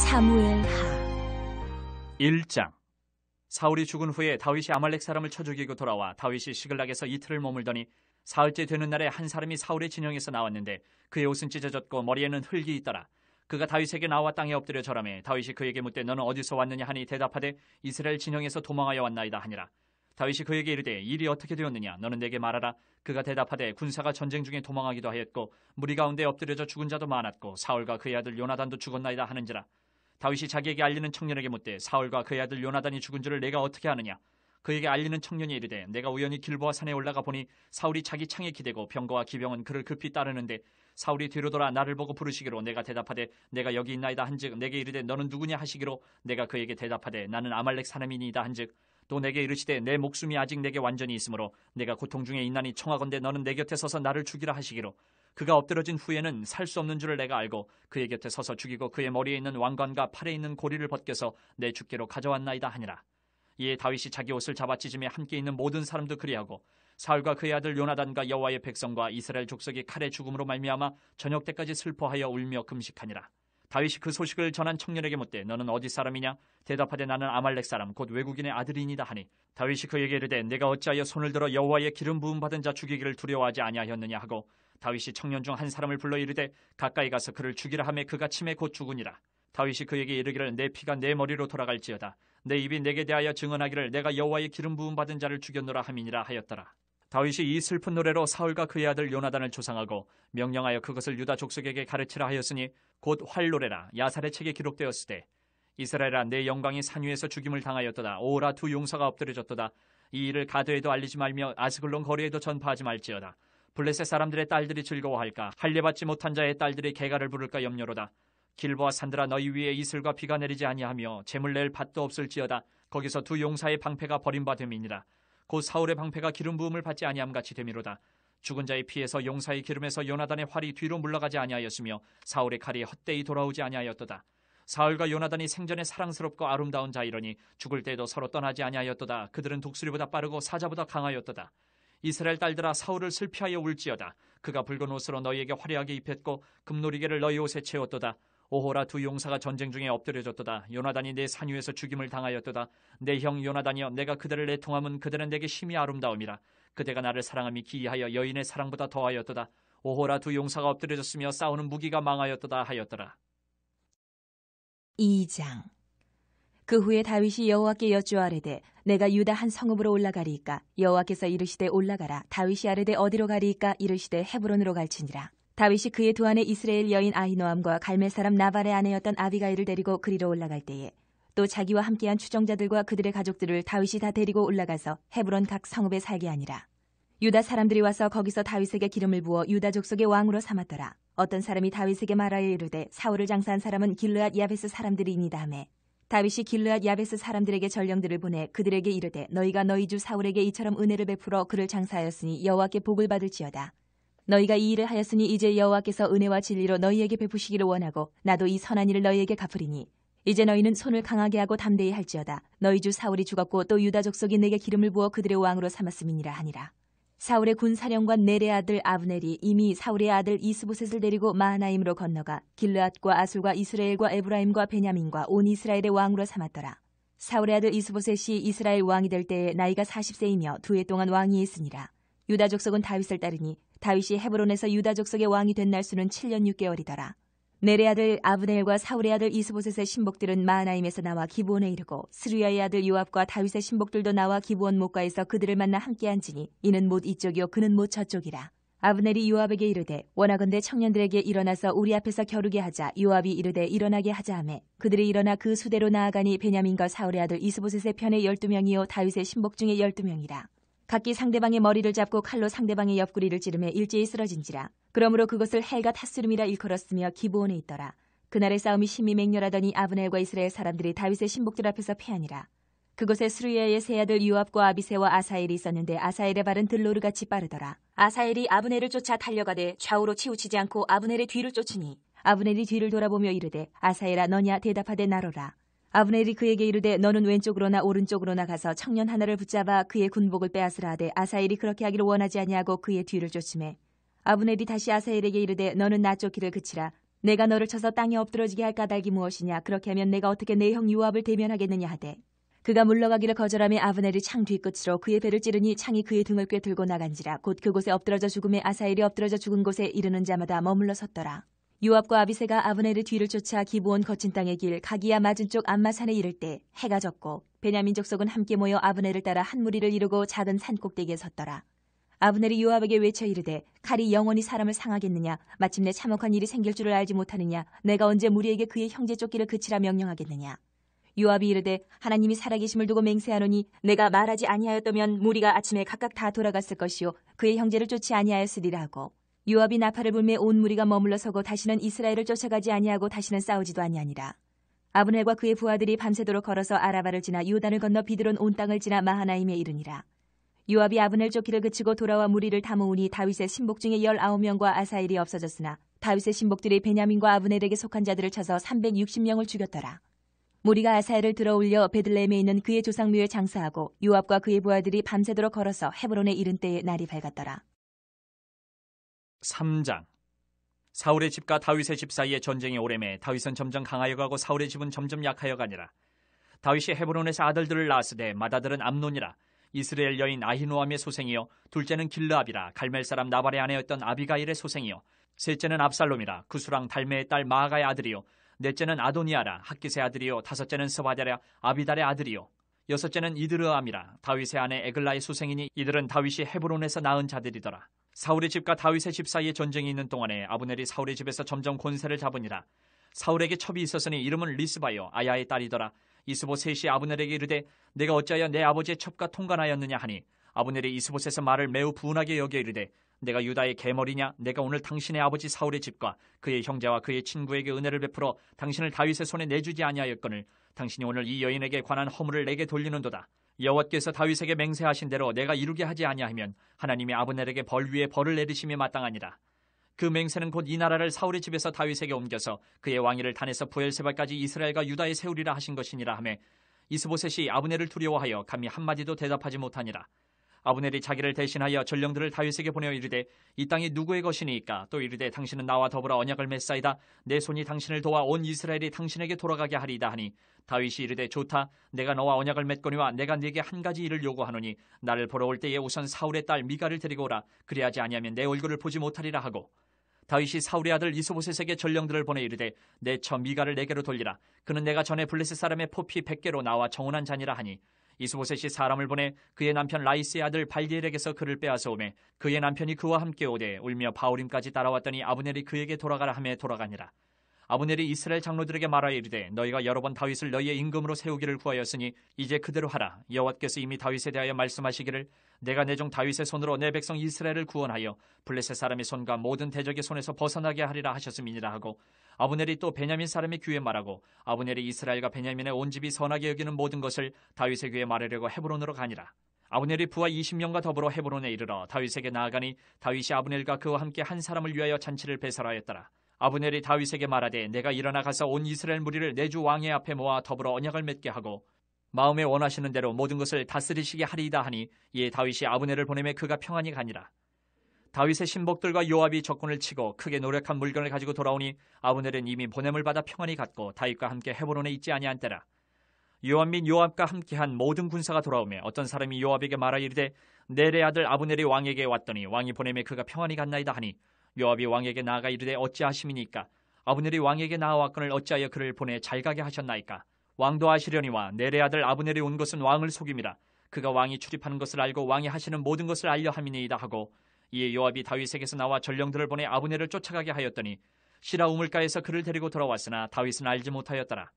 사무엘하 1장. 사울이 죽은 후에 다윗이 아말렉 사람을 쳐 죽이고 돌아와 다윗이 시글락에서 이틀을 머물더니 사흘째 되는 날에 한 사람이 사울의 진영에서 나왔는데 그의 옷은 찢어졌고 머리에는 흙이 있더라. 그가 다윗에게 나와 땅에 엎드려 절하매 다윗이 그에게 묻되 너는 어디서 왔느냐 하니 대답하되 이스라엘 진영에서 도망하여 왔나이다 하니라. 다윗이 그에게 이르되 일이 어떻게 되었느냐 너는 내게 말하라. 그가 대답하되 군사가 전쟁 중에 도망하기도 하였고 무리 가운데 엎드려져 죽은 자도 많았고 사울과 그의 아들 요나단도 죽었나이다 하는지라. 다윗이 자기에게 알리는 청년에게 묻되 사울과 그의 아들 요나단이 죽은 줄을 내가 어떻게 아느냐. 그에게 알리는 청년이 이르되 내가 우연히 길보아 산에 올라가 보니 사울이 자기 창에 기대고 병거와 기병은 그를 급히 따르는데 사울이 뒤로 돌아 나를 보고 부르시기로 내가 대답하되 내가 여기 있나이다 한즉 내게 이르되 너는 누구냐 하시기로 내가 그에게 대답하되 나는 아말렉 사람이니이다 한즉 또 내게 이르시되 내 목숨이 아직 내게 완전히 있으므로 내가 고통 중에 있나니 청하건대 너는 내 곁에 서서 나를 죽이라 하시기로 그가 엎드러진 후에는 살 수 없는 줄을 내가 알고 그의 곁에 서서 죽이고 그의 머리에 있는 왕관과 팔에 있는 고리를 벗겨서 내 주께로 가져왔나이다 하니라. 이에 다윗이 자기 옷을 잡아 찢으며 함께 있는 모든 사람도 그리하고 사울과 그의 아들 요나단과 여호와의 백성과 이스라엘 족속이 칼의 죽음으로 말미암아 저녁 때까지 슬퍼하여 울며 금식하니라. 다윗이 그 소식을 전한 청년에게 묻되 너는 어디 사람이냐? 대답하되 나는 아말렉 사람 곧 외국인의 아들이니이다 하니 다윗이 그에게 이르되 내가 어찌하여 손을 들어 여호와의 기름 부음 받은 자 죽이기를 두려워하지 아니하였느냐 하고 다윗이 청년 중 한 사람을 불러 이르되 가까이 가서 그를 죽이라 하매 그가 침에 곧 죽으니라. 다윗이 그에게 이르기를 내 피가 내 머리로 돌아갈지어다 내 입이 내게 대하여 증언하기를 내가 여호와의 기름 부음 받은 자를 죽였노라 함이니라 하였더라. 다윗이 이 슬픈 노래로 사울과 그의 아들 요나단을 조상하고 명령하여 그것을 유다 족속에게 가르치라 하였으니 곧 활노래라 야살의 책에 기록되었으되 이스라엘아 내 영광이 산 위에서 죽임을 당하였도다. 오라 두 용사가 엎드려졌도다. 이 일을 가드에도 알리지 말며 아스글론 거리에도 전파하지 말지어다. 블레셋 사람들의 딸들이 즐거워할까 할례받지 못한 자의 딸들이 개가를 부를까 염려로다. 길보아 산들아 너희 위에 이슬과 비가 내리지 아니하며 재물 낼 밭도 없을지어다. 거기서 두 용사의 방패가 버림받음이니라. 곧 사울의 방패가 기름 부음을 받지 아니함 같이 되미로다. 죽은 자의 피에서 용사의 기름에서 요나단의 활이 뒤로 물러가지 아니하였으며 사울의 칼이 헛되이 돌아오지 아니하였도다. 사울과 요나단이 생전에 사랑스럽고 아름다운 자이러니 죽을 때에도 서로 떠나지 아니하였도다. 그들은 독수리보다 빠르고 사자보다 강하였도다. 이스라엘 딸들아 사울을 슬피하여 울지어다. 그가 붉은 옷으로 너희에게 화려하게 입혔고 금놀이개를 너희 옷에 채웠도다. 오호라 두 용사가 전쟁 중에 엎드려졌도다. 요나단이 내 산 위에서 죽임을 당하였도다. 내 형 요나단이여 내가 그들을 애통함은 그들은 내게 심히 아름다움이라. 그대가 나를 사랑함이 기이하여 여인의 사랑보다 더하였도다. 오호라 두 용사가 엎드려졌으며 싸우는 무기가 망하였도다 하였더라. 2장. 그 후에 다윗이 여호와께 여쭈아르되 내가 유다 한 성읍으로 올라가리이까 여호와께서 이르시되 올라가라. 다윗이 아르되 어디로 가리이까 이르시되 헤브론으로 갈지니라. 다윗이 그의 두 아내 이스라엘 여인 아히노암과 갈멜 사람 나발의 아내였던 아비가일을 데리고 그리로 올라갈 때에 또 자기와 함께한 추정자들과 그들의 가족들을 다윗이 다 데리고 올라가서 헤브론 각 성읍에 살게 하니라. 유다 사람들이 와서 거기서 다윗에게 기름을 부어 유다 족속의 왕으로 삼았더라. 어떤 사람이 다윗에게 말하여 이르되 사울을 장사한 사람은 길르앗 야베스 사람들이니이다 하매 다윗이 길르앗 야베스 사람들에게 전령들을 보내 그들에게 이르되 너희가 너희 주 사울에게 이처럼 은혜를 베풀어 그를 장사하였으니 여호와께 복을 받을지어다. 너희가 이 일을 하였으니 이제 여호와께서 은혜와 진리로 너희에게 베푸시기를 원하고 나도 이 선한 일을 너희에게 갚으리니 이제 너희는 손을 강하게 하고 담대히 할지어다. 너희 주 사울이 죽었고 또 유다 족속이 내게 기름을 부어 그들의 왕으로 삼았음이니라 하니라. 사울의 군사령관 넬의 아들 아브넬이 이미 사울의 아들 이스보셋을 데리고 마하나임으로 건너가 길르앗과 아술과 이스라엘과 에브라임과 베냐민과 온 이스라엘의 왕으로 삼았더라. 사울의 아들 이스보셋이 이스라엘 왕이 될 때에 나이가 40세이며 2해 동안 왕위에 있으니라. 유다 족속은 다윗을 따르니 다윗이 헤브론에서 유다 족속의 왕이 된 날수는 7년 6개월이더라. 넬의 아들 아브넬과 사울의 아들 이스보셋의 신복들은 마하나임에서 나와 기브온에 이르고 스루야의 아들 요압과 다윗의 신복들도 나와 기브온 목가에서 그들을 만나 함께 앉으니 이는 못 이쪽이요 그는 못 저쪽이라. 아브넬이 요압에게 이르되 원하건대 청년들에게 일어나서 우리 앞에서 겨루게 하자. 요압이 이르되 일어나게 하자 하매 그들이 일어나 그 수대로 나아가니 베냐민과 사울의 아들 이스보셋의 편에 12명이요 다윗의 신복 중에 12명이라. 각기 상대방의 머리를 잡고 칼로 상대방의 옆구리를 찌르며 일제히 쓰러진지라. 그러므로 그것을 헬가 타스름이라 일컬었으며 기브온에 있더라. 그날의 싸움이 심히 맹렬하더니 아브넬과 이스라엘 사람들이 다윗의 신복들 앞에서 패하니라. 그곳에 스루야의 세 아들 요압과 아비새와 아사엘이 있었는데 아사엘의 발은 들로르같이 빠르더라. 아사엘이 아브넬을 쫓아 달려가되 좌우로 치우치지 않고 아브넬의 뒤를 쫓으니 아브넬이 뒤를 돌아보며 이르되 아사엘아 너냐 대답하되 나로라. 아브넬이 그에게 이르되 너는 왼쪽으로나 오른쪽으로나 가서 청년 하나를 붙잡아 그의 군복을 빼앗으라 하되 아사엘이 그렇게 하기를 원하지 아니하고 그의 뒤를 쫓으매 아브넬이 다시 아사엘에게 이르되 너는 나 쫓기를 그치라. 내가 너를 쳐서 땅에 엎드러지게 할 까닭이 무엇이냐? 그렇게 하면 내가 어떻게 내 형 요압을 대면하겠느냐 하되 그가 물러가기를 거절하며 아브넬이 창 뒤끝으로 그의 배를 찌르니 창이 그의 등을 꿰들고 나간지라. 곧 그곳에 엎드러져 죽음에 아사엘이 엎드러져 죽은 곳에 이르는 자마다 머물러 섰더라. 요압과 아비새가 아브넬의 뒤를 쫓아 기브온 거친 땅의 길 가기야 맞은 쪽 암마산에 이를 때 해가 졌고 베냐민 족속은 함께 모여 아브넬을 따라 한 무리를 이루고 작은 산 꼭대기에 섰더라. 아브넬이 요압에게 외쳐 이르되 칼이 영원히 사람을 상하겠느냐? 마침내 참혹한 일이 생길 줄을 알지 못하느냐? 내가 언제 무리에게 그의 형제 쫓기를 그치라 명령하겠느냐? 요압이 이르되 하나님이 살아계심을 두고 맹세하노니 내가 말하지 아니하였다면 무리가 아침에 각각 다 돌아갔을 것이요 그의 형제를 쫓지 아니하였으리라 하고 요압이 나팔을 불매 온 무리가 머물러 서고 다시는 이스라엘을 쫓아가지 아니하고 다시는 싸우지도 아니하니라. 아브넬과 그의 부하들이 밤새도록 걸어서 아라바를 지나 요단을 건너 비드론 온 땅을 지나 마하나임에 이르니라. 요압이 아브넬 쫓기를 그치고 돌아와 무리를 다 모으니 다윗의 신복 중에 19명과 아사엘이 없어졌으나 다윗의 신복들이 베냐민과 아브넬에게 속한 자들을 쳐서 360명을 죽였더라. 무리가 아사엘을 들어올려 베들레헴에 있는 그의 조상묘에 장사하고 요압과 그의 부하들이 밤새도록 걸어서 헤브론에 이른 때에 날이 밝았더라. 3장. 사울의 집과 다윗의 집 사이에 전쟁이 오래매 다윗은 점점 강하여 가고 사울의 집은 점점 약하여 가니라. 다윗이 헤브론에서 아들들을 낳았으되 맏아들은 암논이라. 이스라엘 여인 아히노암의 소생이요 둘째는 길르압이라. 갈멜 사람 나발의 아내였던 아비가일의 소생이요 셋째는 압살롬이라. 구수랑 달메의 딸 마아가의 아들이요 넷째는 아도니아라. 학깃의 아들이요 다섯째는 스바랴 아비달의 아들이요 여섯째는 이드르암이라. 다윗의 아내 에글라의 소생이니 이들은 다윗이 헤브론에서 낳은 자들이더라. 사울의 집과 다윗의 집 사이에 전쟁이 있는 동안에 아브넬이 사울의 집에서 점점 권세를 잡으니라. 사울에게 첩이 있었으니 이름은 리스바요 아야의 딸이더라. 이스보셋이 아브넬에게 이르되 내가 어찌하여 내 아버지의 첩과 통관하였느냐 하니 아브넬이 이스보셋의 말을 매우 분하게 여겨 이르되 내가 유다의 계머리냐? 내가 오늘 당신의 아버지 사울의 집과 그의 형제와 그의 친구에게 은혜를 베풀어 당신을 다윗의 손에 내주지 아니하였거늘 당신이 오늘 이 여인에게 관한 허물을 내게 돌리는도다. 여호와께서 다윗에게 맹세하신 대로 내가 이루게 하지 아니하면 하나님이 아브넬에게 벌 위에 벌을 내리심이 마땅하니라. 그 맹세는 곧 이 나라를 사울의 집에서 다윗에게 옮겨서 그의 왕위를 단에서 부엘세바까지 이스라엘과 유다에 세우리라 하신 것이니라 하매 이스보셋이 아브넬을 두려워하여 감히 한마디도 대답하지 못하니라. 아브넬이 자기를 대신하여 전령들을 다윗에게 보내어 이르되 이 땅이 누구의 것이니까? 또 이르되 당신은 나와 더불어 언약을 맺사이다. 내 손이 당신을 도와 온 이스라엘이 당신에게 돌아가게 하리이다 하니 다윗이 이르되 좋다. 내가 너와 언약을 맺거니와 내가 네게 한 가지 일을 요구하노니 나를 보러 올 때에 우선 사울의 딸 미가를 데리고 오라. 그리하지 아니하면 내 얼굴을 보지 못하리라 하고 다윗이 사울의 아들 이스보셋에게 전령들을 보내 이르되 내 처 미가를 내게로 돌리라. 그는 내가 전에 블레셋 사람의 포피 100개로 나와 정혼한 자니라 하니 이스보셋이 사람을 보내 그의 남편 라이스의 아들 발디엘에게서 그를 빼앗아 오매 그의 남편이 그와 함께 오되 울며 바울임까지 따라왔더니 아브넬이 그에게 돌아가라 하며 돌아가니라. 아브넬이 이스라엘 장로들에게 말하여 이르되 너희가 여러 번 다윗을 너희의 임금으로 세우기를 구하였으니 이제 그대로 하라. 여호와께서 이미 다윗에 대하여 말씀하시기를 내가 내 종 다윗의 손으로 내 백성 이스라엘을 구원하여 블레셋 사람의 손과 모든 대적의 손에서 벗어나게 하리라 하셨음이니라 하고 아브넬이 또 베냐민 사람의 귀에 말하고 아브넬이 이스라엘과 베냐민의 온 집이 선하게 여기는 모든 것을 다윗의 귀에 말하려고 헤브론으로 가니라. 아브넬이 부하 20명과 더불어 헤브론에 이르러 다윗에게 나아가니 다윗이 아브넬과 그와 함께 한 사람을 위하여 잔치를 배설하였더라. 아브넬이 다윗에게 말하되 내가 일어나 가서 온 이스라엘 무리를 내 주 왕의 앞에 모아 더불어 언약을 맺게 하고 마음에 원하시는 대로 모든 것을 다스리시게 하리이다 하니 이에 다윗이 아브넬을 보내매 그가 평안히 가니라. 다윗의 신복들과 요압이 적군을 치고 크게 노력한 물건을 가지고 돌아오니 아브넬은 이미 보냄을 받아 평안히 갔고 다윗과 함께 헤브론에 있지 아니한 때라. 요압 및 요압과 함께한 모든 군사가 돌아오매 어떤 사람이 요압에게 말하여 이르되 넬의 아들 아브넬이 왕에게 왔더니 왕이 보내매 그가 평안히 갔나이다 하니 요압이 왕에게 나아가 이르되 어찌하심이니까? 아브넬이 왕에게 나아왔거늘 어찌하여 그를 보내 잘 가게 하셨나이까? 왕도 아시려니와 넬의 아들 아브넬이 온 것은 왕을 속임이라. 그가 왕이 출입하는 것을 알고 왕이 하시는 모든 것을 알려 함이니이다 하고 이에 요압이 다윗에게서 나와 전령들을 보내 아브넬을 쫓아가게 하였더니 시라 우물가에서 그를 데리고 돌아왔으나 다윗은 알지 못하였더라.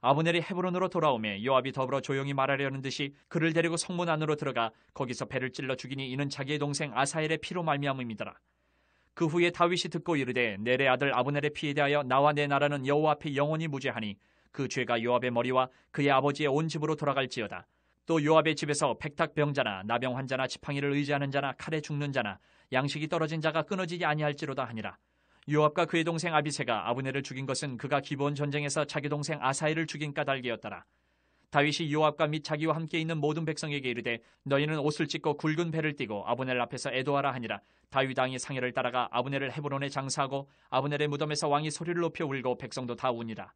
아브넬이 헤브론으로 돌아오매 요압이 더불어 조용히 말하려는 듯이 그를 데리고 성문 안으로 들어가 거기서 배를 찔러 죽이니 이는 자기의 동생 아사엘의 피로 말미암음이더라. 그 후에 다윗이 듣고 이르되 넬의 아들 아브넬의 피에 대하여 나와 내 나라는 여호와 앞에 영원히 무죄하니 그 죄가 요압의 머리와 그의 아버지의 온 집으로 돌아갈지어다. 또 요압의 집에서 백탁병자나 나병 환자나 지팡이를 의지하는 자나 칼에 죽는 자나 양식이 떨어진 자가 끊어지지 아니할지로다 하니라. 요압과 그의 동생 아비새가 아브넬을 죽인 것은 그가 기브온 전쟁에서 자기 동생 아사엘을 죽인 까닭이었더라. 다윗이 요압과 및 자기와 함께 있는 모든 백성에게 이르되 너희는 옷을 찢고 굵은 배를 띠고 아브넬 앞에서 애도하라 하니라. 다윗 왕이 상여를 따라가 아브넬을 헤브론에 장사하고 아브넬의 무덤에서 왕이 소리를 높여 울고 백성도 다 우니라.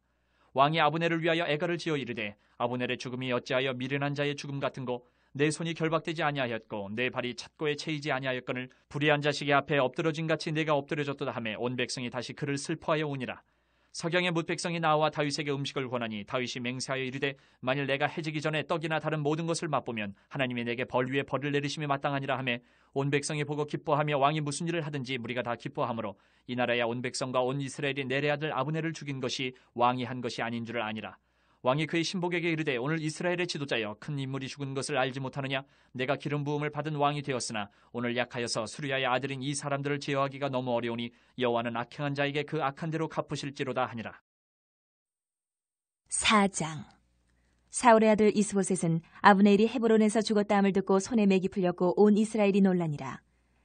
왕이 아브넬을 위하여 애가를 지어 이르되 아브넬의 죽음이 어찌하여 미련한 자의 죽음 같은고 내 손이 결박되지 아니하였고 내 발이 찻고에 채이지 아니하였거늘 불의한 자식의 앞에 엎드러진 같이 내가 엎드려졌도다 하매 온 백성이 다시 그를 슬퍼하여 우니라. 석양의 뭇 백성이 나와 다윗에게 음식을 권하니 다윗이 맹세하여 이르되 만일 내가 해지기 전에 떡이나 다른 모든 것을 맛보면 하나님이 내게 벌 위에 벌을 내리심이 마땅하니라 하매 온 백성이 보고 기뻐하며 왕이 무슨 일을 하든지 무리가 다 기뻐하므로 이 나라야 온 백성과 온 이스라엘이 내레 아들 아브넬을 죽인 것이 왕이 한 것이 아닌 줄을 아니라. 왕이 그의 신복에게 이르되 오늘 이스라엘의 지도자여 큰 인물이 죽은 것을 알지 못하느냐. 내가 기름 부음을 받은 왕이 되었으나 오늘 약하여서 수르야의 아들인 이 사람들을 제어하기가 너무 어려우니 여호와는 악행한 자에게 그 악한 대로 갚으실지로다 하니라. 4장. 사울의 아들 이스보셋은 아브넬이 헤브론에서 죽었다함을 듣고 손에 맥이 풀렸고 온 이스라엘이 놀라니라.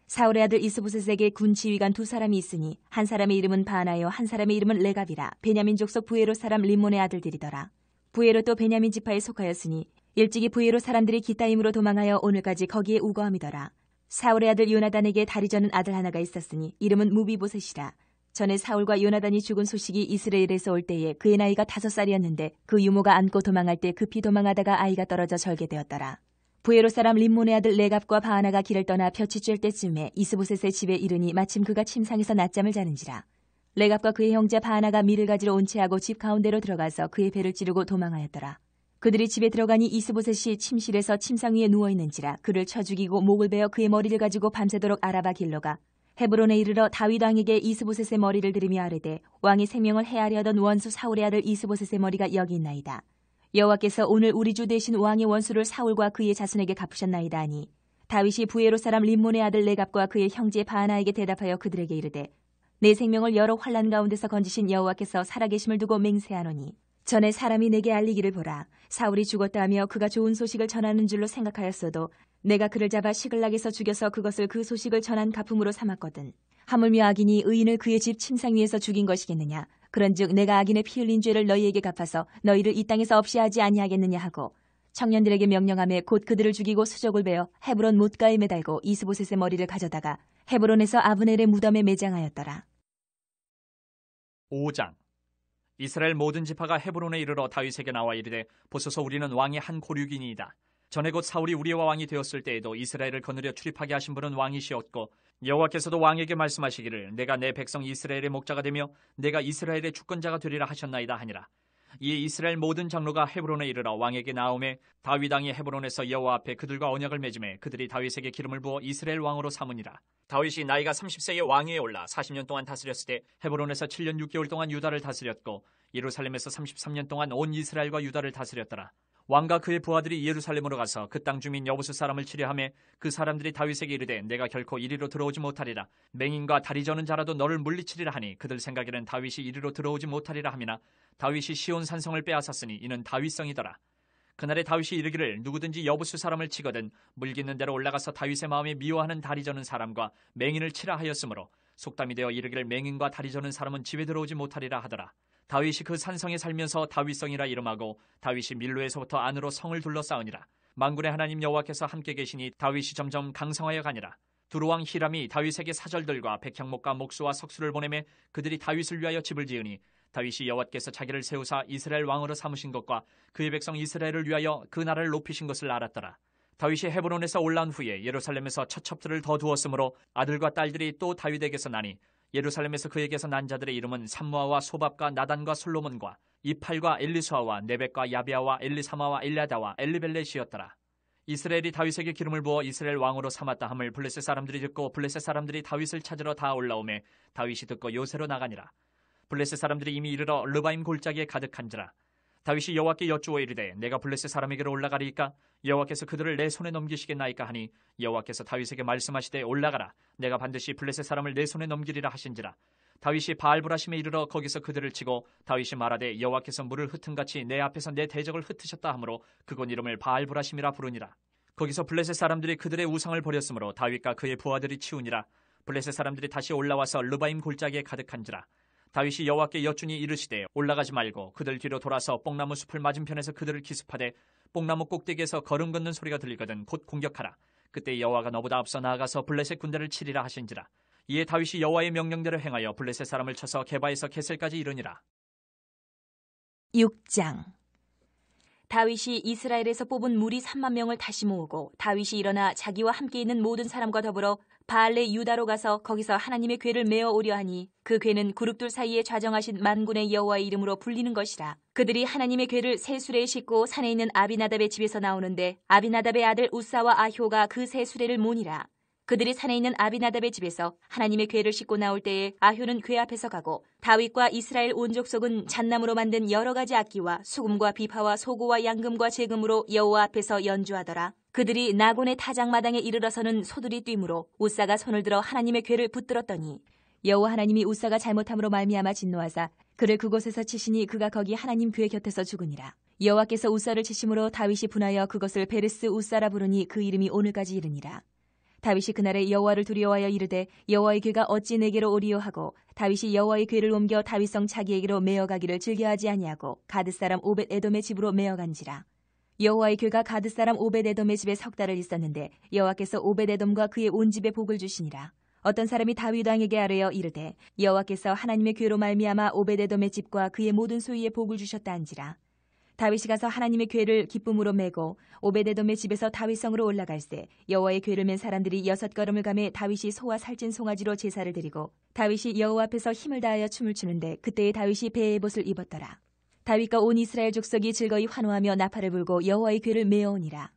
사울의 아들 이스보셋에게 군 지휘관 두 사람이 있으니 한 사람의 이름은 바나요 한 사람의 이름은 레갑이라. 베냐민 족속 부에로 사람 림몬의 아들들이더라. 부에롯도 베냐민 지파에 속하였으니 일찍이 부에롯 사람들이 기타임으로 도망하여 오늘까지 거기에 우거함이더라. 사울의 아들 요나단에게 다리 저는 아들 하나가 있었으니 이름은 무비보셋이라. 전에 사울과 요나단이 죽은 소식이 이스라엘에서 올 때에 그의 나이가 5살이었는데 그 유모가 안고 도망할 때 급히 도망하다가 아이가 떨어져 절개되었더라. 부에롯 사람 림몬의 아들 레갑과 바하나가 길을 떠나 볕이 쬐을 때쯤에 이스보셋의 집에 이르니 마침 그가 침상에서 낮잠을 자는지라. 레갑과 그의 형제 바하나가 밀을 가지러 온 채하고 집 가운데로 들어가서 그의 배를 찌르고 도망하였더라. 그들이 집에 들어가니 이스보셋이 침실에서 침상 위에 누워있는지라. 그를 쳐 죽이고 목을 베어 그의 머리를 가지고 밤새도록 아라바 길러가 헤브론에 이르러 다윗 왕에게 이스보셋의 머리를 들이며 아뢰되 왕이 생명을 해하려 하던 원수 사울의 아들 이스보셋의 머리가 여기 있나이다. 여호와께서 오늘 우리 주 대신 왕의 원수를 사울과 그의 자손에게 갚으셨나이다 하니 다윗이 부에롯 사람 림몬의 아들 레갑과 그의 형제 바하나에게 대답하여 그들에게 이르되 내 생명을 여러 환난 가운데서 건지신 여호와께서 살아계심을 두고 맹세하노니 전에 사람이 내게 알리기를 보라. 사울이 죽었다 하며 그가 좋은 소식을 전하는 줄로 생각하였어도 내가 그를 잡아 시글락에서 죽여서 그것을 그 소식을 전한 가품으로 삼았거든. 하물며 악인이 의인을 그의 집 침상 위에서 죽인 것이겠느냐. 그런즉 내가 악인의 피 흘린 죄를 너희에게 갚아서 너희를 이 땅에서 없이 하지 아니하겠느냐 하고 청년들에게 명령하며 곧 그들을 죽이고 수족을 베어 헤브론 못가에 매달고 이스보셋의 머리를 가져다가 헤브론에서 아브넬의 무덤에 매장하였더라. 5장. 이스라엘 모든 지파가 헤브론에 이르러 다윗에게 나와 이르되 보소서 우리는 왕의 한 고륙이니이다. 전에 곧 사울이 우리와 왕이 되었을 때에도 이스라엘을 거느려 출입하게 하신 분은 왕이시었고 여호와께서도 왕에게 말씀하시기를 내가 내 백성 이스라엘의 목자가 되며 내가 이스라엘의 주권자가 되리라 하셨나이다 하니라. 이에 이스라엘 모든 장로가 헤브론에 이르러 왕에게 나오매 다윗 왕이 헤브론에서 여호와 앞에 그들과 언약을 맺음에 그들이 다윗에게 기름을 부어 이스라엘 왕으로 삼으니라. 다윗이 나이가 30세에 왕위에 올라 40년 동안 다스렸을 때 헤브론에서 7년 6개월 동안 유다를 다스렸고 예루살렘에서 33년 동안 온 이스라엘과 유다를 다스렸더라. 왕과 그의 부하들이 예루살렘으로 가서 그 땅 주민 여부수 사람을 치려하며 그 사람들이 다윗에게 이르되 내가 결코 이리로 들어오지 못하리라. 맹인과 다리 저는 자라도 너를 물리치리라 하니 그들 생각에는 다윗이 이리로 들어오지 못하리라 하미나 다윗이 시온 산성을 빼앗았으니 이는 다윗성이더라. 그날에 다윗이 이르기를 누구든지 여부수 사람을 치거든 물깃는 대로 올라가서 다윗의 마음에 미워하는 다리 저는 사람과 맹인을 치라 하였으므로 속담이 되어 이르기를 맹인과 다리 저는 사람은 집에 들어오지 못하리라 하더라. 다윗이 그 산성에 살면서 다윗성이라 이름하고 다윗이 밀로에서부터 안으로 성을 둘러싸우니라. 만군의 하나님 여호와께서 함께 계시니 다윗이 점점 강성하여 가니라. 두루왕 히람이 다윗에게 사절들과 백향목과 목수와 석수를 보내매 그들이 다윗을 위하여 집을 지으니 다윗이 여호와께서 자기를 세우사 이스라엘 왕으로 삼으신 것과 그의 백성 이스라엘을 위하여 그 나라를 높이신 것을 알았더라. 다윗이 헤브론에서 올라온 후에 예루살렘에서 처첩들을 더 두었으므로 아들과 딸들이 또 다윗에게서 나니 예루살렘에서 그에게서 난 자들의 이름은 삼무아와 소밥과 나단과 솔로몬과 이팔과 엘리수아와 네벡과 야비아와 엘리사마와 엘리아다와 엘리벨렛이었더라. 이스라엘이 다윗에게 기름을 부어 이스라엘 왕으로 삼았다 함을 블레셋 사람들이 듣고 블레셋 사람들이 다윗을 찾으러 다 올라오매 다윗이 듣고 요새로 나가니라. 블레셋 사람들이 이미 이르러 르바임 골짜기에 가득한지라. 다윗이 여호와께 여쭈어 이르되 내가 블레셋 사람에게로 올라가리이까 여호와께서 그들을 내 손에 넘기시겠나이까 하니 여호와께서 다윗에게 말씀하시되 올라가라. 내가 반드시 블레셋 사람을 내 손에 넘기리라 하신지라. 다윗이 바알브라심에 이르러 거기서 그들을 치고 다윗이 말하되 여호와께서 물을 흩은같이 내 앞에서 내 대적을 흩으셨다 하므로 그곳 이름을 바알브라심이라 부르니라. 거기서 블레셋 사람들이 그들의 우상을 버렸으므로 다윗과 그의 부하들이 치우니라. 블레셋 사람들이 다시 올라와서 르바임 골짜기에 가득한지라. 다윗이 여호와께 여쭈니 이르시되 올라가지 말고 그들 뒤로 돌아서 뽕나무 숲을 맞은편에서 그들을 기습하되 뽕나무 꼭대기에서 걸음 걷는 소리가 들리거든 곧 공격하라. 그때 여호와가 너보다 앞서 나아가서 블레셋 군대를 치리라 하신지라. 이에 다윗이 여호와의 명령대로 행하여 블레셋 사람을 쳐서 게바에서 게셀까지 이르니라. 6장. 다윗이 이스라엘에서 뽑은 무리 3만 명을 다시 모으고 다윗이 일어나 자기와 함께 있는 모든 사람과 더불어 바알레 유다로 가서 거기서 하나님의 궤를 메어 오려 하니 그 궤는 그룹들 사이에 좌정하신 만군의 여호와의 이름으로 불리는 것이라. 그들이 하나님의 궤를 새 수레에 싣고 산에 있는 아비나답의 집에서 나오는데 아비나답의 아들 우사와 아효가 그 새 수레를 모니라. 그들이 산에 있는 아비나답의 집에서 하나님의 궤를 싣고 나올 때에 아효는 궤 앞에서 가고 다윗과 이스라엘 온 족속은 잣나무로 만든 여러 가지 악기와 수금과 비파와 소고와 양금과 제금으로 여호와 앞에서 연주하더라. 그들이 나곤의 타작마당에 이르러서는 소들이 뛰므로 우사가 손을 들어 하나님의 궤를 붙들었더니 여호와 하나님이 우사가 잘못함으로 말미암아 진노하사 그를 그곳에서 치시니 그가 거기 하나님 궤 곁에서 죽으니라. 여호와께서 우사를 치심으로 다윗이 분하여 그것을 베르스 우사라 부르니 그 이름이 오늘까지 이르니라. 다윗이 그날에 여호와를 두려워하여 이르되 여호와의 궤가 어찌 내게로 오리요 하고 다윗이 여호와의 궤를 옮겨 다윗성 자기에게로 메어가기를 즐겨하지 아니하고 가드 사람 오벳 에돔의 집으로 메어간지라. 여호와의 궤가 가드 사람 오벳 에돔의 집에 석 달을 있었는데 여호와께서 오벳 에돔과 그의 온 집에 복을 주시니라. 어떤 사람이 다윗 왕에게 아뢰어 이르되 여호와께서 하나님의 궤로 말미암아 오벳 에돔의 집과 그의 모든 소유에 복을 주셨다 한지라. 다윗이 가서 하나님의 궤를 기쁨으로 메고 오베데돔의 집에서 다윗성으로 올라갈새 여호와의 궤를 맨 사람들이 6걸음을 가매 다윗이 소와 살찐 송아지로 제사를 드리고 다윗이 여호와 앞에서 힘을 다하여 춤을 추는데 그때에 다윗이 배의 옷을 입었더라. 다윗과 온 이스라엘 족속이 즐거이 환호하며 나팔을 불고 여호와의 궤를 메어오니라.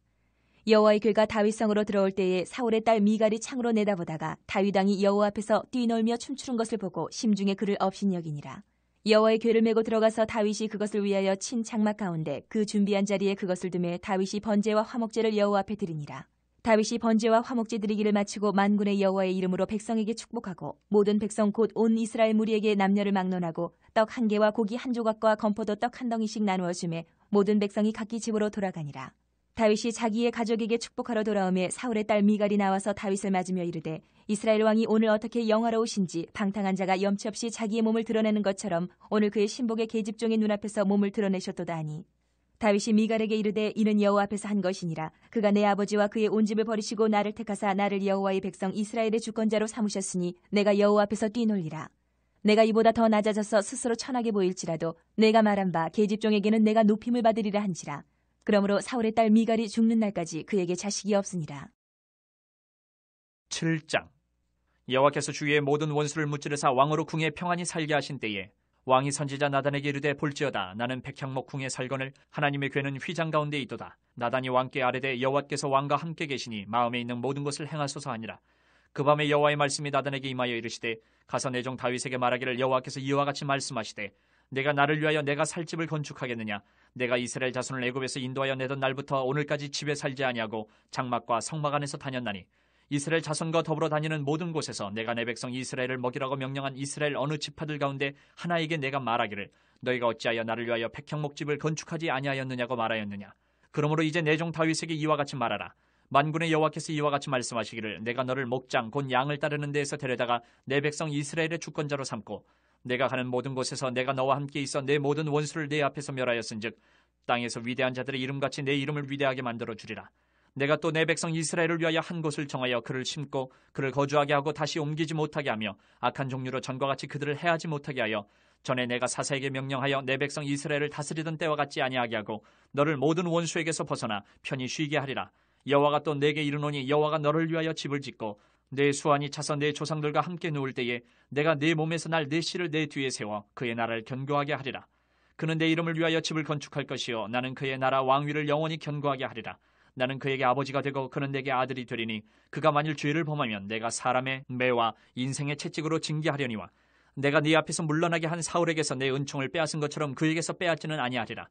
여호와의 궤가 다윗성으로 들어올 때에 사울의 딸 미갈이 창으로 내다보다가 다윗 왕이 여호와 앞에서 뛰놀며 춤추는 것을 보고 심중에 그를 업신여기니라. 여호와의 궤를 메고 들어가서 다윗이 그것을 위하여 친 장막 가운데 그 준비한 자리에 그것을 두매 다윗이 번제와 화목제를 여호와 앞에 드리니라. 다윗이 번제와 화목제 드리기를 마치고 만군의 여호와의 이름으로 백성에게 축복하고 모든 백성 곧 온 이스라엘 무리에게 남녀를 막론하고 떡 한 개와 고기 한 조각과 건포도 떡 한 덩이씩 나누어 주매 모든 백성이 각기 집으로 돌아가니라. 다윗이 자기의 가족에게 축복하러 돌아오매 사울의 딸 미갈이 나와서 다윗을 맞으며 이르되 이스라엘 왕이 오늘 어떻게 영화로우신지 방탕한 자가 염치 없이 자기의 몸을 드러내는 것처럼 오늘 그의 신복의 계집종의 눈앞에서 몸을 드러내셨도다 하니 다윗이 미갈에게 이르되 이는 여호와 앞에서 한 것이니라. 그가 내 아버지와 그의 온 집을 버리시고 나를 택하사 나를 여호와의 백성 이스라엘의 주권자로 삼으셨으니 내가 여호와 앞에서 뛰놀리라. 내가 이보다 더 낮아져서 스스로 천하게 보일지라도 내가 말한 바 계집종에게는 내가 높임을 받으리라 한지라. 그러므로 사울의 딸 미갈이 죽는 날까지 그에게 자식이 없으니라. 7장. 여호와께서 주위의 모든 원수를 무찌르사 왕으로 궁에 평안히 살게 하신 때에 왕이 선지자 나단에게 이르되 볼지어다 나는 백향목 궁에 살거늘 하나님의 궤는 휘장 가운데 있도다. 나단이 왕께 아뢰되 여호와께서 왕과 함께 계시니 마음에 있는 모든 것을 행하소서 하니라. 그 밤에 여호와의 말씀이 나단에게 임하여 이르시되 가서 내 종 다윗에게 말하기를 여호와께서 이와 같이 말씀하시되 내가 나를 위하여 내가 살 집을 건축하겠느냐. 내가 이스라엘 자손을 애굽에서 인도하여 내던 날부터 오늘까지 집에 살지 아니하고 장막과 성막 안에서 다녔나니 이스라엘 자손과 더불어 다니는 모든 곳에서 내가 내 백성 이스라엘을 먹이라고 명령한 이스라엘 어느 지파들 가운데 하나에게 내가 말하기를 너희가 어찌하여 나를 위하여 백향목집을 건축하지 아니하였느냐고 말하였느냐. 그러므로 이제 내 종 다윗에게 이와 같이 말하라. 만군의 여호와께서 이와 같이 말씀하시기를 내가 너를 목장 곧 양을 따르는 데에서 데려다가 내 백성 이스라엘의 주권자로 삼고 내가 가는 모든 곳에서 내가 너와 함께 있어 내 모든 원수를 내 앞에서 멸하였은즉 땅에서 위대한 자들의 이름같이 내 이름을 위대하게 만들어 주리라. 내가 또 내 백성 이스라엘을 위하여 한 곳을 정하여 그를 심고 그를 거주하게 하고 다시 옮기지 못하게 하며 악한 종류로 전과 같이 그들을 해하지 못하게 하여 전에 내가 사사에게 명령하여 내 백성 이스라엘을 다스리던 때와 같지 아니하게 하고 너를 모든 원수에게서 벗어나 편히 쉬게 하리라. 여호와가 또 내게 이르노니 여호와가 너를 위하여 집을 짓고 내 수완이 차서 내 조상들과 함께 누울 때에 내가 내 몸에서 날 내 씨를 내 뒤에 세워 그의 나라를 견고하게 하리라. 그는 내 이름을 위하여 집을 건축할 것이요 나는 그의 나라 왕위를 영원히 견고하게 하리라. 나는 그에게 아버지가 되고 그는 내게 아들이 되리니 그가 만일 죄를 범하면 내가 사람의 매와 인생의 채찍으로 징계하려니와 내가 네 앞에서 물러나게 한 사울에게서 내 은총을 빼앗은 것처럼 그에게서 빼앗지는 아니하리라.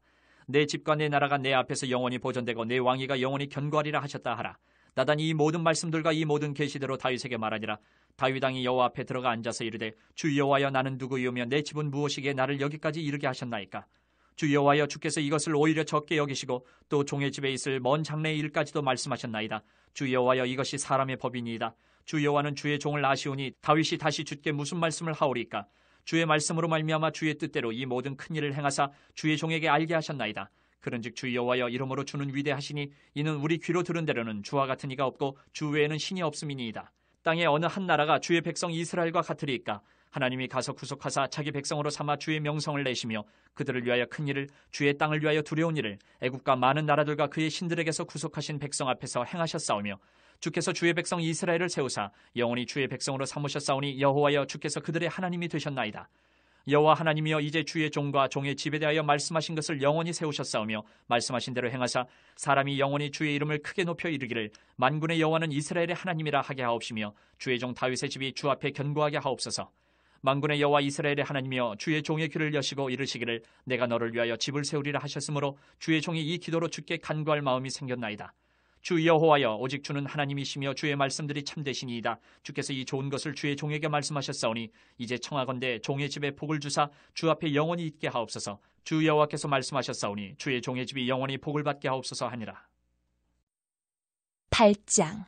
내 집과 내 나라가 내 앞에서 영원히 보존되고 내 왕위가 영원히 견고하리라 하셨다 하라. 나단이 이 모든 말씀들과 이 모든 계시대로 다윗에게 말하니라. 다윗 왕이 여호와 앞에 들어가 앉아서 이르되 주 여호와여 나는 누구이오며 내 집은 무엇이기에 나를 여기까지 이르게 하셨나이까. 주 여호와여 주께서 이것을 오히려 적게 여기시고 또 종의 집에 있을 먼 장래의 일까지도 말씀하셨나이다. 주 여호와여 이것이 사람의 법이니이다. 주 여호와는 주의 종을 아시오니 다윗이 다시 주께 무슨 말씀을 하오리까. 주의 말씀으로 말미암아 주의 뜻대로 이 모든 큰 일을 행하사 주의 종에게 알게 하셨나이다. 그런즉 주 여호와여 이름으로 주는 위대하시니 이는 우리 귀로 들은 대로는 주와 같은 이가 없고 주 외에는 신이 없음이니이다. 땅의 어느 한 나라가 주의 백성 이스라엘과 같으리이까? 하나님이 가서 구속하사 자기 백성으로 삼아 주의 명성을 내시며 그들을 위하여 큰 일을 주의 땅을 위하여 두려운 일을 애국과 많은 나라들과 그의 신들에게서 구속하신 백성 앞에서 행하셨사오며 주께서 주의 백성 이스라엘을 세우사 영원히 주의 백성으로 삼으셨사오니 여호와여 주께서 그들의 하나님이 되셨나이다. 여호와 하나님이여 이제 주의 종과 종의 집에 대하여 말씀하신 것을 영원히 세우셨사오며 말씀하신 대로 행하사 사람이 영원히 주의 이름을 크게 높여 이르기를 만군의 여호와는 이스라엘의 하나님이라 하게 하옵시며 주의 종 다윗의 집이 주 앞에 견고하게 하옵소서. 만군의 여호와 이스라엘의 하나님이여 주의 종의 귀를 여시고 이르시기를 내가 너를 위하여 집을 세우리라 하셨으므로 주의 종이 이 기도로 주께 간구할 마음이 생겼나이다. 주 여호와여 오직 주는 하나님이시며 주의 말씀들이 참되시니이다. 주께서 이 좋은 것을 주의 종에게 말씀하셨사오니 이제 청하건대 종의 집에 복을 주사 주 앞에 영원히 있게 하옵소서. 주 여호와께서 말씀하셨사오니 주의 종의 집이 영원히 복을 받게 하옵소서 하니라. 8장.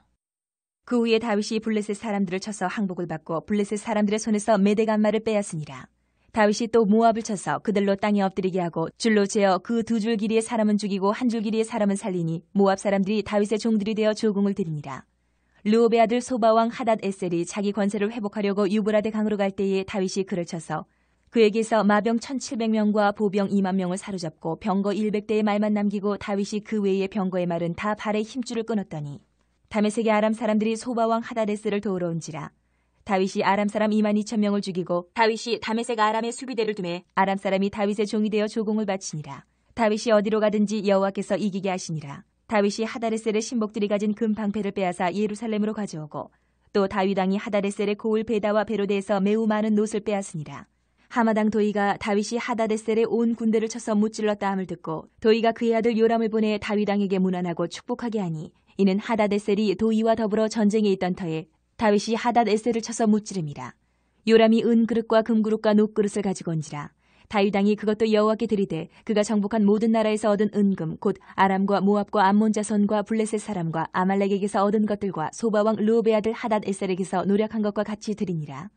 그 후에 다윗이 블레셋 사람들을 쳐서 항복을 받고 블레셋 사람들의 손에서 메대간마를 빼앗으니라. 다윗이 또 모압을 쳐서 그들로 땅에 엎드리게 하고 줄로 재어 그 두 줄 길이의 사람은 죽이고 한 줄 길이의 사람은 살리니 모압 사람들이 다윗의 종들이 되어 조공을 드리니라. 르옵의 아들 소바왕 하닷 에셀이 자기 권세를 회복하려고 유브라데 강으로 갈 때에 다윗이 그를 쳐서 그에게서 마병 1700명과 보병 2만 명을 사로잡고 병거 100대의 말만 남기고 다윗이 그 외의 병거의 말은 다 발의 힘줄을 끊었더니 다메섹의 아람 사람들이 소바왕 하닷 에셀을 도우러 온지라. 다윗이 아람 사람 2만 2천 명을 죽이고 다윗이 다메섹 아람의 수비대를 두매 아람 사람이 다윗의 종이 되어 조공을 바치니라. 다윗이 어디로 가든지 여호와께서 이기게 하시니라. 다윗이 하다레셀의 신복들이 가진 금 방패를 빼앗아 예루살렘으로 가져오고 또 다윗 왕이 하다레셀의 고을 베다와 베로데에서 매우 많은 놋을 빼앗으니라. 하마당 도이가 다윗이 하다레셀의 온 군대를 쳐서 무찔렀다 함을 듣고 도이가 그의 아들 요람을 보내 다윗 왕에게 문안하고 축복하게 하니 이는 하다레셀이 도이와 더불어 전쟁에 있던 터에 다윗이 하닷 에셀을 쳐서 무찌름이라. 요람이 은그릇과 금그릇과 녹그릇을 가지고 온지라. 다윗 왕이 그것도 여호와께 드리되 그가 정복한 모든 나라에서 얻은 은금 곧 아람과 모압과 암몬 자손과 블레셋 사람과 아말렉에게서 얻은 것들과 소바왕 르옵의 아들 하닷 에셀에게서 노력한 것과 같이 드리니라.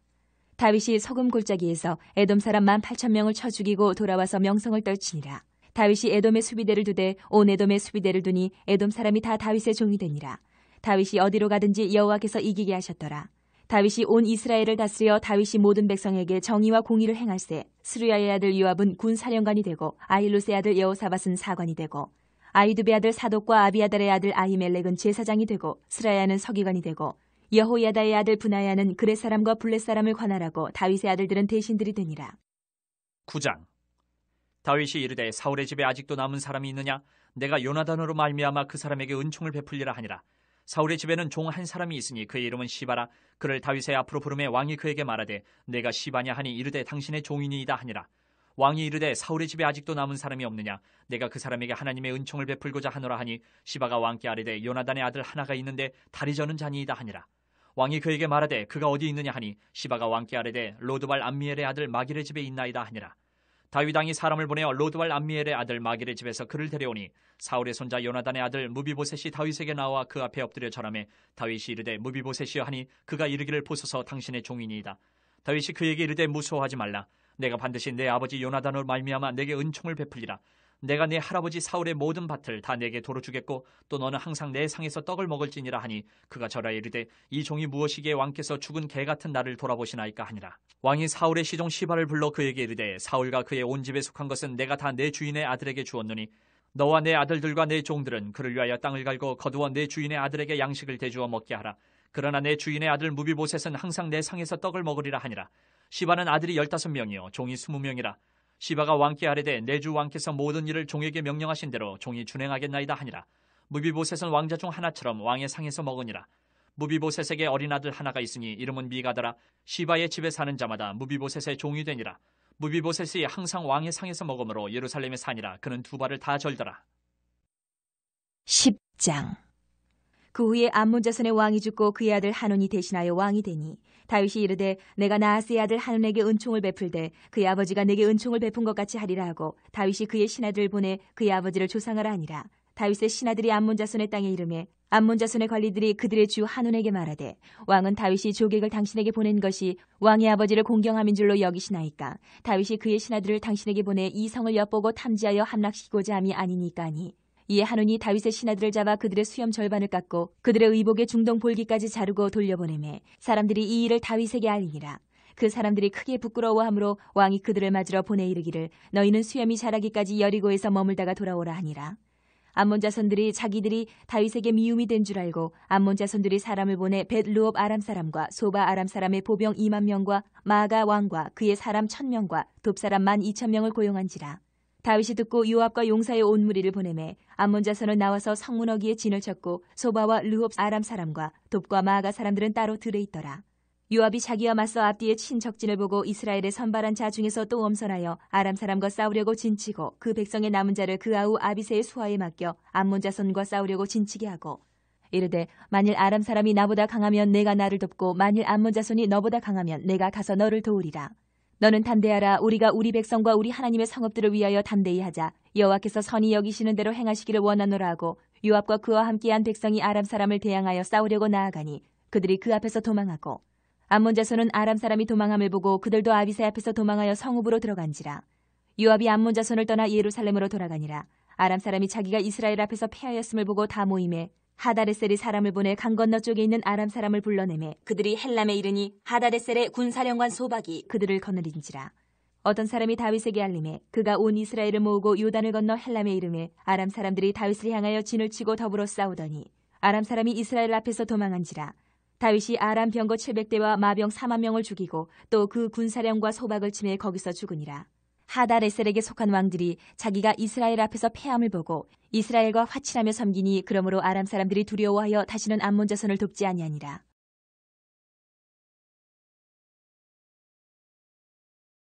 다윗이 소금 골짜기에서 에돔 사람 18,000명을 쳐 죽이고 돌아와서 명성을 떨치니라. 다윗이 에돔의 수비대를 두되 온 에돔의 수비대를 두니 에돔 사람이 다 다윗의 종이 되니라. 다윗이 어디로 가든지 여호와께서 이기게 하셨더라. 다윗이 온 이스라엘을 다스려 다윗이 모든 백성에게 정의와 공의를 행할세 스루야의 아들 요압은 군사령관이 되고 아힐롯의 아들 여호사밧은 사관이 되고 아히두베의 아들 사독과 아비아달의 아들 아히멜렉은 제사장이 되고 스라야는 서기관이 되고 여호야다의 아들 브나야는 그렛 사람과 블렛 사람을 관할하고 다윗의 아들들은 대신들이 되니라. 9장. 다윗이 이르되 사울의 집에 아직도 남은 사람이 있느냐? 내가 요나단으로 말미암아 그 사람에게 은총을 베풀리라 하니라. 사울의 집에는 종 한 사람이 있으니 그의 이름은 시바라. 그를 다윗의 앞으로 부르매 왕이 그에게 말하되 내가 시바냐 하니 이르되 당신의 종이니이다 하니라. 왕이 이르되 사울의 집에 아직도 남은 사람이 없느냐? 내가 그 사람에게 하나님의 은총을 베풀고자 하노라 하니 시바가 왕께 아뢰되 요나단의 아들 하나가 있는데 다리 저는 자니이다 하니라. 왕이 그에게 말하되 그가 어디 있느냐 하니 시바가 왕께 아뢰되 로드발 암미엘의 아들 마길의 집에 있나이다 하니라. 다윗 왕이 사람을 보내어 로드발 암미엘의 아들 마길의 집에서 그를 데려오니 사울의 손자 요나단의 아들 무비보셋이 다윗에게 나와 그 앞에 엎드려 절하매 다윗이 이르되 무비보셋이여 하니 그가 이르기를 보소서 당신의 종이니이다. 다윗이 그에게 이르되 무서워하지 말라. 내가 반드시 내 아버지 요나단으로 말미암아 내게 은총을 베풀리라. 내가 내 할아버지 사울의 모든 밭을 다 내게 도로 주겠고 또 너는 항상 내 상에서 떡을 먹을지니라 하니 그가 절하여 이르되 이 종이 무엇이기에 왕께서 죽은 개 같은 나를 돌아보시나이까 하니라. 왕이 사울의 시종 시바를 불러 그에게 이르되 사울과 그의 온 집에 속한 것은 내가 다 내 주인의 아들에게 주었노니 너와 내 아들들과 내 종들은 그를 위하여 땅을 갈고 거두어 내 주인의 아들에게 양식을 대주어 먹게 하라. 그러나 내 주인의 아들 무비보셋은 항상 내 상에서 떡을 먹으리라 하니라. 시바는 아들이 15명이요 종이 20명이라. 시바가 왕께 아뢰되 내 주 왕께서 모든 일을 종에게 명령하신 대로 종이 준행하겠나이다 하니라. 무비보셋은 왕자 중 하나처럼 왕의 상에서 먹으니라. 무비보셋에게 어린 아들 하나가 있으니 이름은 미가더라. 시바의 집에 사는 자마다 무비보셋의 종이 되니라. 무비보셋이 항상 왕의 상에서 먹으므로 예루살렘에 사니라. 그는 두 발을 다 절더라. 10장. 그 후에 암몬 자손의 왕이 죽고 그의 아들 하논이 대신하여 왕이 되니 다윗이 이르되 내가 나하스의 아들 하논에게 은총을 베풀되 그의 아버지가 내게 은총을 베푼 것 같이 하리라 하고 다윗이 그의 신하들을 보내 그의 아버지를 조상하라 하니라. 다윗의 신하들이 암몬 자손의 땅에 이르매 암몬 자손의 관리들이 그들의 주 하눈에게 말하되 왕은 다윗이 조객을 당신에게 보낸 것이 왕의 아버지를 공경함인 줄로 여기시나이까. 다윗이 그의 신하들을 당신에게 보내 이 성을 엿보고 탐지하여 함락시키고자 함이 아니니까 하니. 이에 하눈이 다윗의 신하들을 잡아 그들의 수염 절반을 깎고 그들의 의복의 중동 볼기까지 자르고 돌려보내매 사람들이 이 일을 다윗에게 알리니라. 그 사람들이 크게 부끄러워하므로 왕이 그들을 맞으러 보내 이르기를 너희는 수염이 자라기까지 여리고에서 머물다가 돌아오라 하니라. 암몬 자손들이 자기들이 다윗에게 미움이 된 줄 알고 암몬 자손들이 사람을 보내 벳르옵 아람 사람과 소바 아람 사람의 보병 2만 명과 마가 왕과 그의 사람 1,000명과 돕 사람 12,000명을 고용한지라. 다윗이 듣고 요압과 용사의 온 무리를 보내매 암몬 자손은 나와서 성문어기에 진을 쳤고 소바와 르홉 아람 사람과 돕과 마가 사람들은 따로 들에 있더라. 요압이 자기와 맞서 앞뒤에 친 적진을 보고 이스라엘의 선발한 자 중에서 또 엄선하여 아람 사람과 싸우려고 진치고 그 백성의 남은 자를 그 아우 아비새의 수하에 맡겨 암몬 자손과 싸우려고 진치게 하고 이르되 만일 아람 사람이 나보다 강하면 내가 나를 돕고 만일 암몬 자손이 너보다 강하면 내가 가서 너를 도우리라. 너는 담대하라. 우리가 우리 백성과 우리 하나님의 성읍들을 위하여 담대히 하자. 여호와께서 선히 여기시는 대로 행하시기를 원하노라 하고 요압과 그와 함께한 백성이 아람 사람을 대항하여 싸우려고 나아가니 그들이 그 앞에서 도망하고 암몬 자손은 아람 사람이 도망함을 보고 그들도 아비새 앞에서 도망하여 성읍으로 들어간지라. 요압이 암몬 자손을 떠나 예루살렘으로 돌아가니라. 아람 사람이 자기가 이스라엘 앞에서 패하였음을 보고 다 모임에 하다레셀이 사람을 보내 강 건너 쪽에 있는 아람 사람을 불러내매 그들이 헬람에 이르니 하다레셀의 군사령관 소박이 그들을 거느린지라. 어떤 사람이 다윗에게 알림해 그가 온 이스라엘을 모으고 요단을 건너 헬람에 이르매 아람 사람들이 다윗을 향하여 진을 치고 더불어 싸우더니 아람 사람이 이스라엘 앞에서 도망한지라. 다윗이 아람 병거 700대와 마병 4만 명을 죽이고 또 그 군사령과 소박을 치매 거기서 죽으니라. 하다레셀에게 속한 왕들이 자기가 이스라엘 앞에서 패함을 보고 이스라엘과 화친하며 섬기니 그러므로 아람 사람들이 두려워하여 다시는 암몬 자손을 돕지 아니하니라.